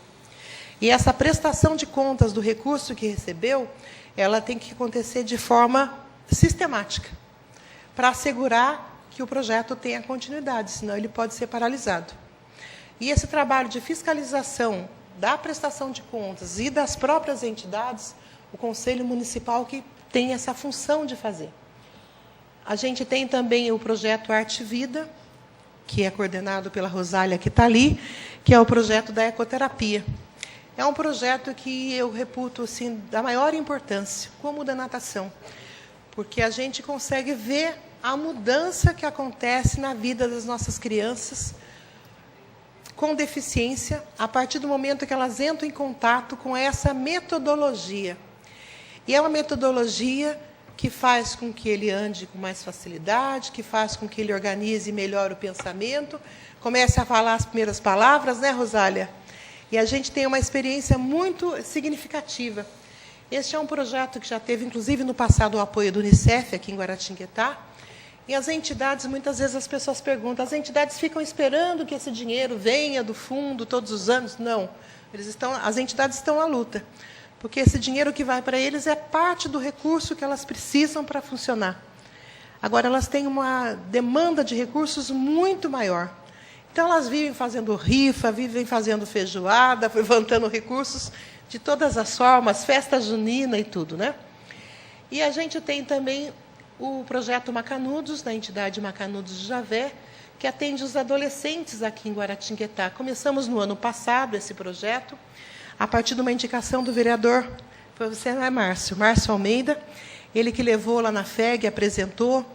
C: E essa prestação de contas do recurso que recebeu, ela tem que acontecer de forma sistemática, para assegurar que o projeto tenha continuidade, senão ele pode ser paralisado. E esse trabalho de fiscalização da prestação de contas e das próprias entidades, o Conselho Municipal que tem essa função de fazer. A gente tem também o projeto Arte Vida, que é coordenado pela Rosália, que está ali, que é o projeto da ecoterapia. É um projeto que eu reputo assim, da maior importância, como o da natação, porque a gente consegue ver a mudança que acontece na vida das nossas crianças com deficiência, a partir do momento que elas entram em contato com essa metodologia. E é uma metodologia que faz com que ele ande com mais facilidade, que faz com que ele organize melhor o pensamento, comece a falar as primeiras palavras, né, Rosália? E a gente tem uma experiência muito significativa. Este é um projeto que já teve, inclusive, no passado, o apoio do Unicef, aqui em Guaratinguetá. E as entidades, muitas vezes as pessoas perguntam, as entidades ficam esperando que esse dinheiro venha do fundo todos os anos? Não. As entidades estão à luta, porque esse dinheiro que vai para eles é parte do recurso que elas precisam para funcionar. Agora, elas têm uma demanda de recursos muito maior. Então, elas vivem fazendo rifa, vivem fazendo feijoada, levantando recursos de todas as formas, festa junina e tudo, né? E a gente tem também o projeto Macanudos, da entidade Macanudos de Javé, que atende os adolescentes aqui em Guaratinguetá. Começamos no ano passado esse projeto, a partir de uma indicação do vereador, você não é Márcio Almeida, ele que levou lá na FEG, apresentou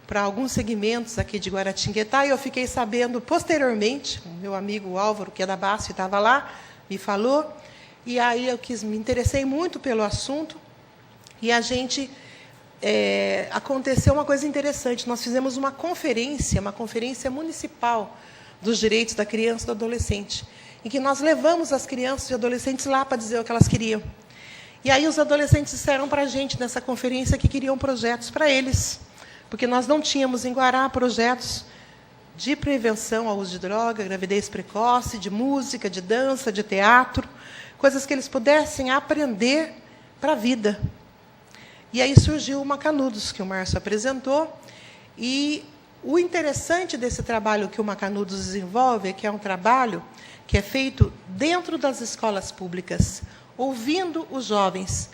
C: para alguns segmentos aqui de Guaratinguetá, e eu fiquei sabendo posteriormente, o meu amigo Álvaro, que é da BASF, estava lá, me falou, e aí me interessei muito pelo assunto, e a gente aconteceu uma coisa interessante, nós fizemos uma conferência municipal dos direitos da criança e do adolescente, em que nós levamos as crianças e adolescentes lá para dizer o que elas queriam. E aí os adolescentes disseram para a gente, nessa conferência, que queriam projetos para eles, porque nós não tínhamos em Guará projetos de prevenção ao uso de droga, gravidez precoce, de música, de dança, de teatro, coisas que eles pudessem aprender para a vida. E aí surgiu o Macanudos, que o Márcio apresentou, e o interessante desse trabalho que o Macanudos desenvolve é que é um trabalho que é feito dentro das escolas públicas, ouvindo os jovens,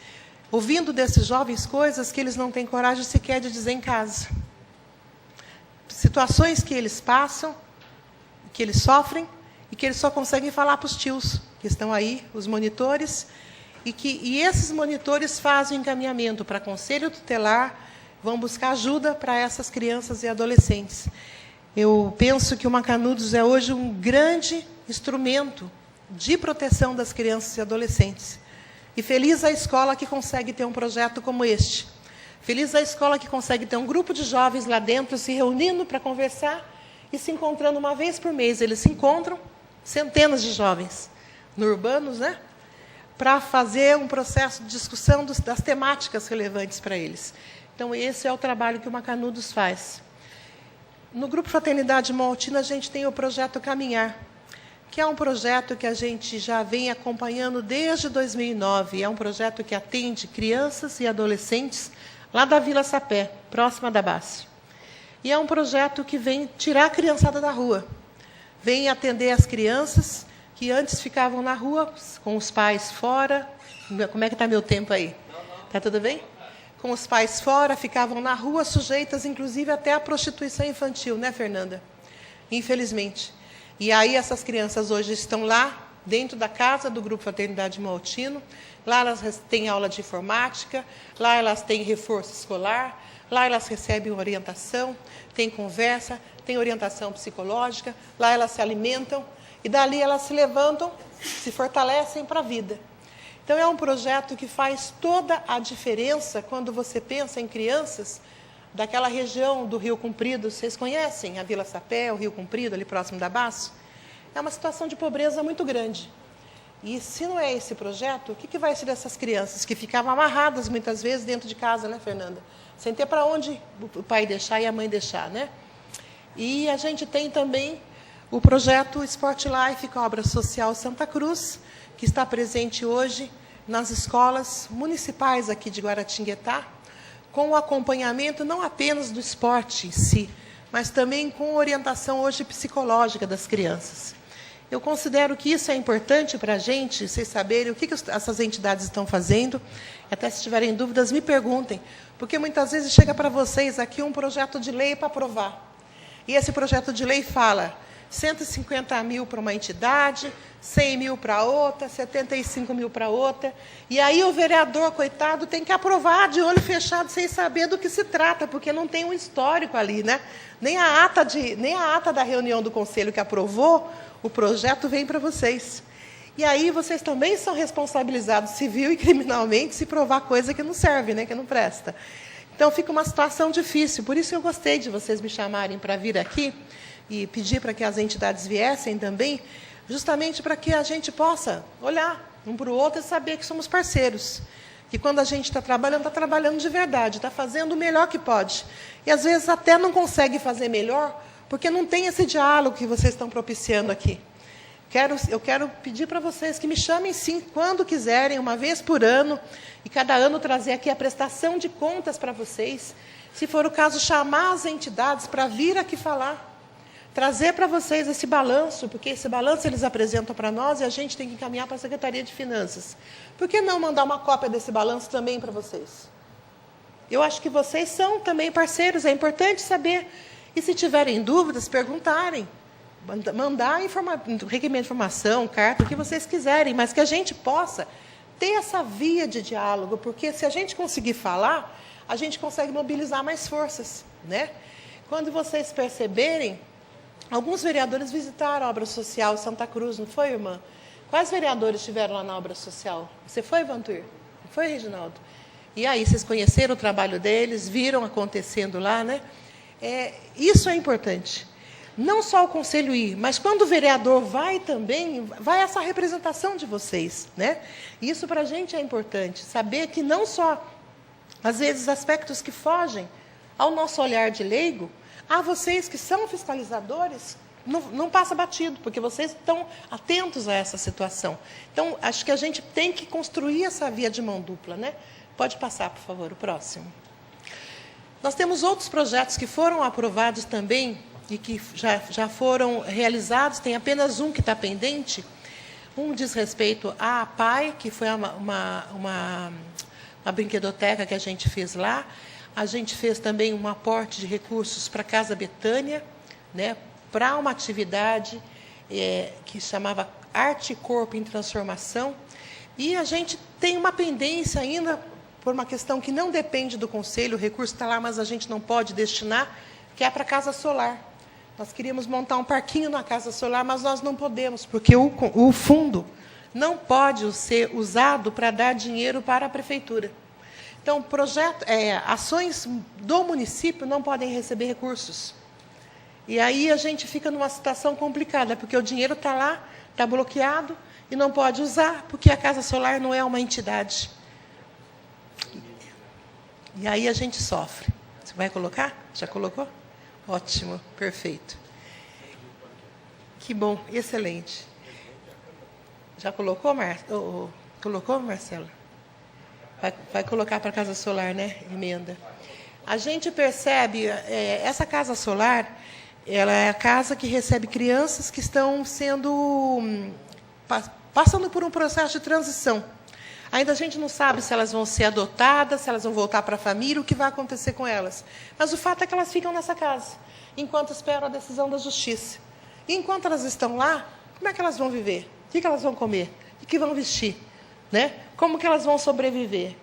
C: ouvindo desses jovens coisas que eles não têm coragem sequer de dizer em casa. Situações que eles passam, que eles sofrem, e que eles só conseguem falar para os tios, que estão aí, os monitores, e esses monitores fazem o encaminhamento para conselho tutelar, vão buscar ajuda para essas crianças e adolescentes. Eu penso que o Macanudos é hoje um grande instrumento de proteção das crianças e adolescentes. E feliz a escola que consegue ter um projeto como este. Feliz a escola que consegue ter um grupo de jovens lá dentro se reunindo para conversar e se encontrando uma vez por mês. Eles se encontram, centenas de jovens, no urbanos, né? Para fazer um processo de discussão das temáticas relevantes para eles. Então, esse é o trabalho que o Macanudos faz. No Grupo Fraternidade Maltina, a gente tem o projeto Caminhar, que é um projeto que a gente já vem acompanhando desde 2009. É um projeto que atende crianças e adolescentes lá da Vila Sapé, próxima da base. E é um projeto que vem tirar a criançada da rua. Vem atender as crianças que antes ficavam na rua, com os pais fora. Como é que está meu tempo aí? Está tudo bem? Com os pais fora, ficavam na rua, sujeitas, inclusive, até à prostituição infantil, né, Fernanda? Infelizmente. E aí essas crianças hoje estão lá, dentro da casa do Grupo Fraternidade Maltino. Lá elas têm aula de informática, lá elas têm reforço escolar, lá elas recebem orientação, têm conversa, têm orientação psicológica, lá elas se alimentam, e dali elas se levantam, se fortalecem para a vida. Então, é um projeto que faz toda a diferença quando você pensa em crianças daquela região do Rio Comprido. Vocês conhecem a Vila Sapé, o Rio Comprido, ali próximo da Baço? É uma situação de pobreza muito grande. E se não é esse projeto, o que vai ser dessas crianças que ficavam amarradas muitas vezes dentro de casa, né, Fernanda? Sem ter para onde o pai deixar e a mãe deixar, né? E a gente tem também o projeto Sport Life, com a obra social Santa Cruz, que está presente hoje nas escolas municipais aqui de Guaratinguetá, com o acompanhamento não apenas do esporte em si, mas também com orientação hoje psicológica das crianças. Eu considero que isso é importante para a gente, vocês saberem o que essas entidades estão fazendo. Até se tiverem dúvidas, me perguntem, porque muitas vezes chega para vocês aqui um projeto de lei para aprovar. E esse projeto de lei fala 150 mil para uma entidade, 100 mil para outra, 75 mil para outra. E aí o vereador, coitado, tem que aprovar de olho fechado, sem saber do que se trata, porque não tem um histórico ali, né? Nem a ata da reunião do conselho que aprovou o projeto vem para vocês. E aí vocês também são responsabilizados civil e criminalmente se provar coisa que não serve, né? Que não presta. Então fica uma situação difícil. Por isso eu gostei de vocês me chamarem para vir aqui e pedir para que as entidades viessem também, justamente para que a gente possa olhar um para o outro e saber que somos parceiros. Que quando a gente está trabalhando de verdade, está fazendo o melhor que pode. E, às vezes, até não consegue fazer melhor, porque não tem esse diálogo que vocês estão propiciando aqui. Eu quero pedir para vocês que me chamem, sim, quando quiserem, uma vez por ano, e cada ano trazer aqui a prestação de contas para vocês. Se for o caso, chamar as entidades para vir aqui falar. Trazer para vocês esse balanço, porque esse balanço eles apresentam para nós e a gente tem que encaminhar para a Secretaria de Finanças. Por que não mandar uma cópia desse balanço também para vocês? Eu acho que vocês são também parceiros, é importante saber. E se tiverem dúvidas, perguntarem. Mandar requerimento de informação, carta, o que vocês quiserem, mas que a gente possa ter essa via de diálogo, porque se a gente conseguir falar, a gente consegue mobilizar mais forças, né? Quando vocês perceberem, alguns vereadores visitaram a obra social Santa Cruz, não foi, irmã? Quais vereadores estiveram lá na obra social? Você foi, Vantur? Foi, Reginaldo? E aí, vocês conheceram o trabalho deles, viram acontecendo lá, né? Isso é importante. Não só o conselho ir, mas quando o vereador vai também, vai essa representação de vocês, né? Isso para a gente é importante, saber que não só, às vezes, aspectos que fogem ao nosso olhar de leigo, vocês que são fiscalizadores, não passa batido, porque vocês estão atentos a essa situação. Então, acho que a gente tem que construir essa via de mão dupla, né? Pode passar, por favor, o próximo. Nós temos outros projetos que foram aprovados também e que já foram realizados, tem apenas um que está pendente. Um diz respeito à PAI, que foi uma brinquedoteca que a gente fez lá. A gente fez também um aporte de recursos para a Casa Betânia, né, para uma atividade que chamava Arte e Corpo em Transformação. E a gente tem uma pendência ainda, por uma questão que não depende do Conselho, o recurso está lá, mas a gente não pode destinar, que é para a Casa Solar. Nós queríamos montar um parquinho na Casa Solar, mas nós não podemos, porque o fundo não pode ser usado para dar dinheiro para a prefeitura. Então, ações do município não podem receber recursos. E aí a gente fica numa situação complicada, porque o dinheiro está lá, está bloqueado, e não pode usar, porque a Casa Solar não é uma entidade. E aí a gente sofre. Você vai colocar? Já colocou? Ótimo, perfeito. Que bom, excelente. Já colocou, colocou, Marcelo? Vai colocar para a Casa Solar, né? Emenda. A gente percebe, essa Casa Solar, ela é a casa que recebe crianças que estão passando por um processo de transição. Ainda a gente não sabe se elas vão ser adotadas, se elas vão voltar para a família, o que vai acontecer com elas. Mas o fato é que elas ficam nessa casa, enquanto esperam a decisão da justiça. E enquanto elas estão lá, como é que elas vão viver? O que elas vão comer? O que vão vestir? Né? Como que elas vão sobreviver?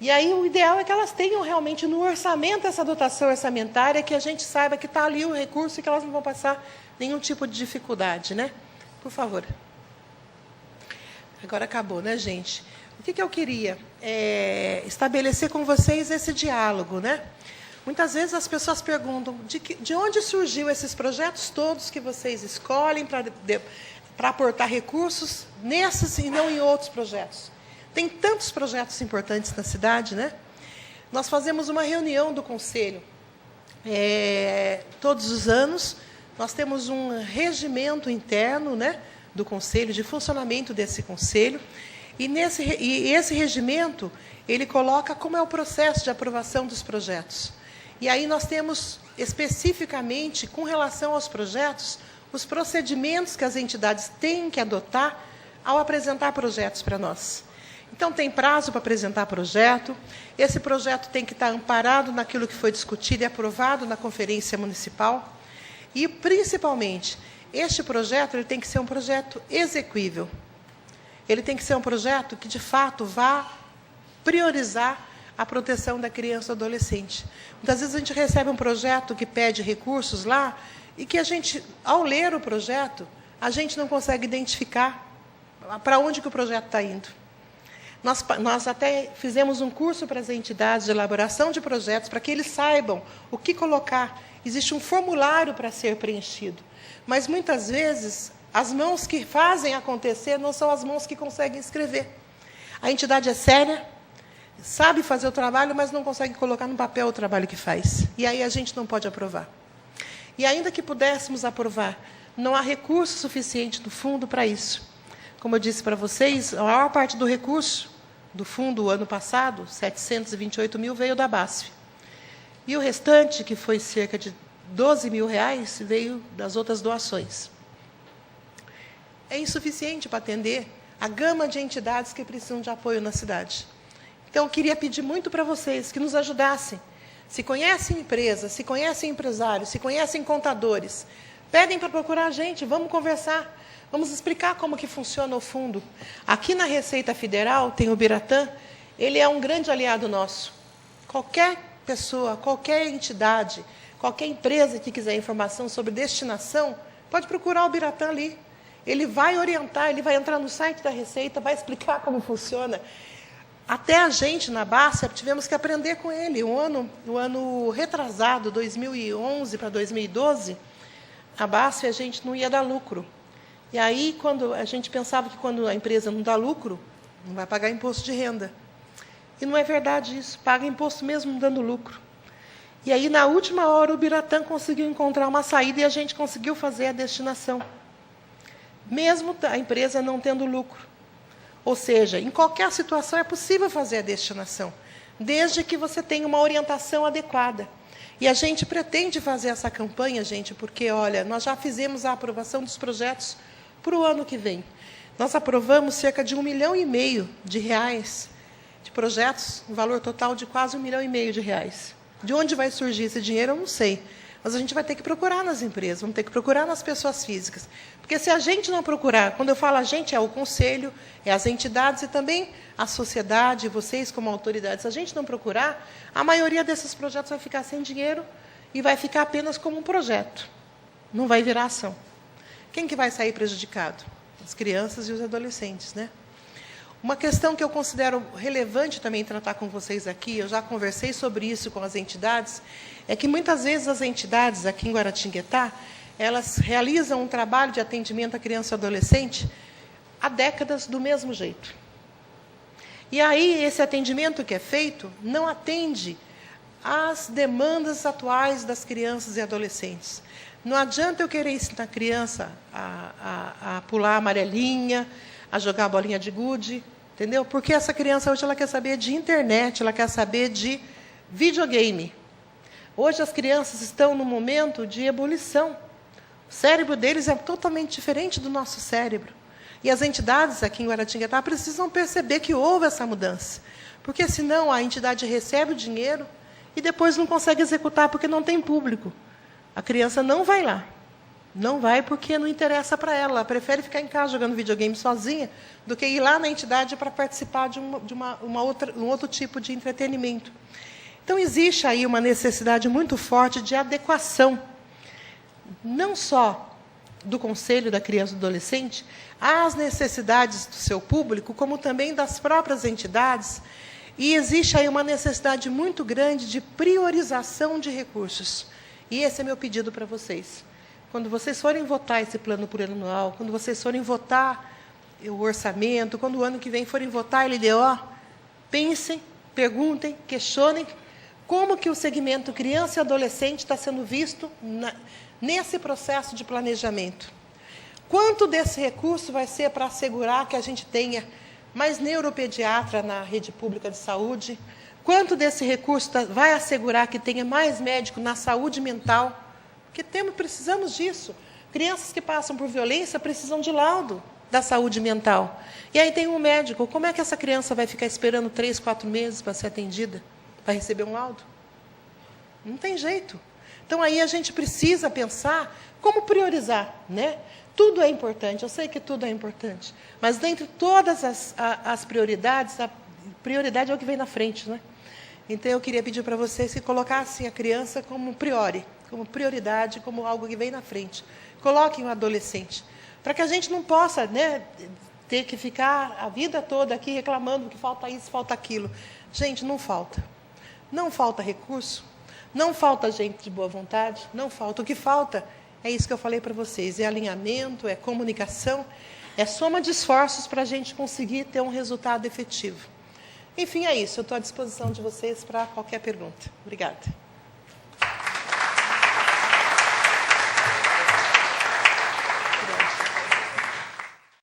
C: E aí o ideal é que elas tenham realmente no orçamento essa dotação orçamentária, que a gente saiba que está ali o recurso e que elas não vão passar nenhum tipo de dificuldade. Né? Por favor. Agora acabou, né, gente? O que eu queria? Estabelecer com vocês esse diálogo, né? Muitas vezes as pessoas perguntam de onde surgiu esses projetos todos que vocês escolhem para aportar recursos nesses e não em outros projetos. Tem tantos projetos importantes na cidade, né? Nós fazemos uma reunião do Conselho. Todos os anos, nós temos um regimento interno, né, do Conselho, de funcionamento desse Conselho. E esse regimento, ele coloca como é o processo de aprovação dos projetos. E aí nós temos, especificamente, com relação aos projetos, os procedimentos que as entidades têm que adotar ao apresentar projetos para nós. Então, tem prazo para apresentar projeto, esse projeto tem que estar amparado naquilo que foi discutido e aprovado na Conferência Municipal, e, principalmente, este projeto ele tem que ser um projeto exequível. Ele tem que ser um projeto que, de fato, vá priorizar a proteção da criança e do adolescente. Muitas vezes a gente recebe um projeto que pede recursos lá e que a gente, ao ler o projeto, a gente não consegue identificar para onde que o projeto está indo. Nós até fizemos um curso para as entidades de elaboração de projetos, para que eles saibam o que colocar. Existe um formulário para ser preenchido. Mas, muitas vezes, as mãos que fazem acontecer não são as mãos que conseguem escrever. A entidade é séria, sabe fazer o trabalho, mas não consegue colocar no papel o trabalho que faz. E aí a gente não pode aprovar. E ainda que pudéssemos aprovar, não há recurso suficiente do fundo para isso. Como eu disse para vocês, a maior parte do recurso do fundo, ano passado, 728 mil, veio da BASF. E o restante, que foi cerca de 12 mil reais, veio das outras doações. É insuficiente para atender a gama de entidades que precisam de apoio na cidade. Então, eu queria pedir muito para vocês que nos ajudassem. Se conhecem empresas, se conhecem empresários, se conhecem contadores, pedem para procurar a gente, vamos conversar, vamos explicar como que funciona o fundo. Aqui na Receita Federal tem o Biratã, ele é um grande aliado nosso. Qualquer pessoa, qualquer entidade, qualquer empresa que quiser informação sobre destinação, pode procurar o Biratã ali. Ele vai orientar, ele vai entrar no site da Receita, vai explicar como funciona. Até a gente, na BASF, tivemos que aprender com ele. O ano retrasado, 2011 para 2012, a BASF, a gente não ia dar lucro. E aí, quando a gente pensava que quando a empresa não dá lucro, não vai pagar imposto de renda. E não é verdade isso, paga imposto mesmo não dando lucro. E aí, na última hora, o Biratã conseguiu encontrar uma saída e a gente conseguiu fazer a destinação. Mesmo a empresa não tendo lucro. Ou seja, em qualquer situação é possível fazer a destinação, desde que você tenha uma orientação adequada. E a gente pretende fazer essa campanha, gente, porque, olha, nós já fizemos a aprovação dos projetos para o ano que vem. Nós aprovamos cerca de R$1,5 milhão de projetos, um valor total de quase R$1,5 milhão. De onde vai surgir esse dinheiro, eu não sei. Mas a gente vai ter que procurar nas empresas, vamos ter que procurar nas pessoas físicas. Porque se a gente não procurar, quando eu falo a gente, é o Conselho, é as entidades e também a sociedade, vocês como autoridades, se a gente não procurar, a maioria desses projetos vai ficar sem dinheiro e vai ficar apenas como um projeto. não vai virar ação. Quem que vai sair prejudicado? As crianças e os adolescentes, né? Uma questão que eu considero relevante também tratar com vocês aqui, eu já conversei sobre isso com as entidades, é que muitas vezes as entidades aqui em Guaratinguetá, elas realizam um trabalho de atendimento à criança e adolescente há décadas do mesmo jeito. E aí, esse atendimento que é feito não atende às demandas atuais das crianças e adolescentes. Não adianta eu querer ensinar a criança a pular a amarelinha, a jogar a bolinha de gude, entendeu? Porque essa criança hoje ela quer saber de internet, ela quer saber de videogame. Hoje as crianças estão num momento de ebulição. O cérebro deles é totalmente diferente do nosso cérebro. E as entidades aqui em Guaratinguetá precisam perceber que houve essa mudança. Porque senão a entidade recebe o dinheiro e depois não consegue executar porque não tem público. A criança não vai lá. Não vai porque não interessa para ela. Ela prefere ficar em casa jogando videogame sozinha do que ir lá na entidade para participar de um outro tipo de entretenimento. Então, existe aí uma necessidade muito forte de adequação, não só do Conselho da Criança e do Adolescente, às necessidades do seu público, como também das próprias entidades. E existe aí uma necessidade muito grande de priorização de recursos. E esse é meu pedido para vocês. Quando vocês forem votar esse plano plurianual, quando vocês forem votar o orçamento, quando o ano que vem forem votar a LDO, pensem, perguntem, questionem como que o segmento criança e adolescente está sendo visto nesse processo de planejamento. Quanto desse recurso vai ser para assegurar que a gente tenha mais neuropediatra na rede pública de saúde? Quanto desse recurso vai assegurar que tenha mais médico na saúde mental? Porque precisamos disso. Crianças que passam por violência precisam de laudo da saúde mental. E aí tem um médico. Como é que essa criança vai ficar esperando 3, 4 meses para ser atendida? Para receber um laudo? Não tem jeito. Então, aí a gente precisa pensar como priorizar, né? Tudo é importante, eu sei que tudo é importante. Mas, dentre todas as prioridades, a prioridade é o que vem na frente, né? Então, eu queria pedir para vocês que colocassem a criança como como prioridade, como algo que vem na frente. Coloquem o adolescente. Para que a gente não possa, né, ter que ficar a vida toda aqui reclamando que falta isso, falta aquilo. Gente, não falta. Não falta recurso, não falta gente de boa vontade, não falta. O que falta é isso que eu falei para vocês, é alinhamento, é comunicação, é soma de esforços para a gente conseguir ter um resultado efetivo. Enfim, é isso. Eu estou à disposição de vocês para qualquer pergunta. Obrigada.